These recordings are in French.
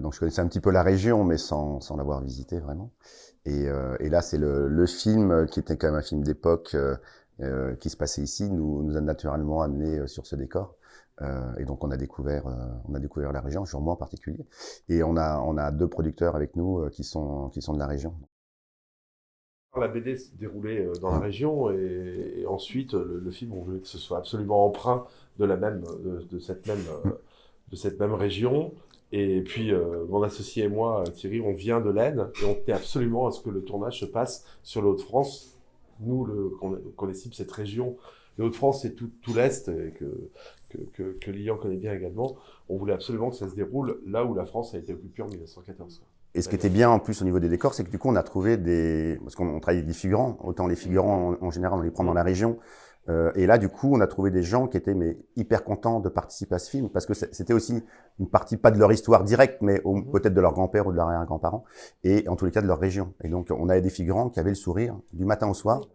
Donc je connaissais un petit peu la région, mais sans l'avoir visité vraiment. Et là, c'est le film qui était quand même un film d'époque qui se passait ici, nous a naturellement amené sur ce décor. Et donc on a découvert la région, sur moi en particulier. Et on a deux producteurs avec nous qui sont de la région. La BD s'est déroulée dans la Hum, région et ensuite le film, on voulait que ce soit absolument empreint de la même, hum. de cette même région. Et puis mon associé et moi, Thierry, on vient de l'Aisne et on tenait absolument à ce que le tournage se passe sur les Hauts-de-France. Nous, qu'on estime cette région, les Hauts-de-France, c'est tout l'Est et que Lilian connaît bien également. On voulait absolument que ça se déroule là où la France a été occupée en 1914. Et ce qui était D'ailleurs. bien en plus au niveau des décors, c'est que du coup on a trouvé des... Parce qu'on travaille avec des figurants, autant les figurants en général on les prend dans la région. Et là du coup on a trouvé des gens qui étaient mais, hyper contents de participer à ce film, parce que c'était aussi une partie, pas de leur histoire directe, mais Mhm. peut-être de leur grand-père ou de leur arrière-grand-parent, et en tous les cas de leur région. Et donc on avait des figurants qui avaient le sourire du matin au soir.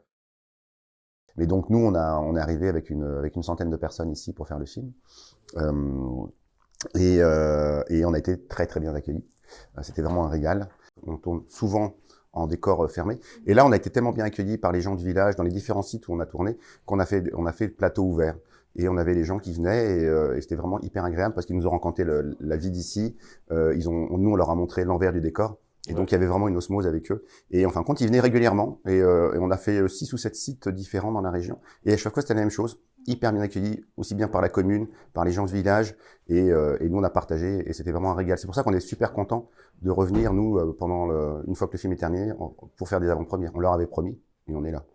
Mais donc nous on est arrivé avec une centaine de personnes ici pour faire le film. Euh, et on a été très très bien accueillis. C'était vraiment un régal. On tourne souvent en décor fermé. Et là, on a été tellement bien accueillis par les gens du village, dans les différents sites où on a tourné, on a fait le plateau ouvert. Et on avait les gens qui venaient et c'était vraiment hyper agréable parce qu'ils nous ont raconté la vie d'ici. Nous, on leur a montré l'envers du décor. Et Ouais. donc, il y avait vraiment une osmose avec eux. Et enfin, quand ils venaient régulièrement, et on a fait 6 ou 7 sites différents dans la région. Et à chaque fois, c'était la même chose. Hyper bien accueillis, aussi bien par la commune, par les gens du village. Et nous, on a partagé et c'était vraiment un régal. C'est pour ça qu'on est super content de revenir, nous, une fois que le film est terminé, pour faire des avant-premières. On leur avait promis et on est là.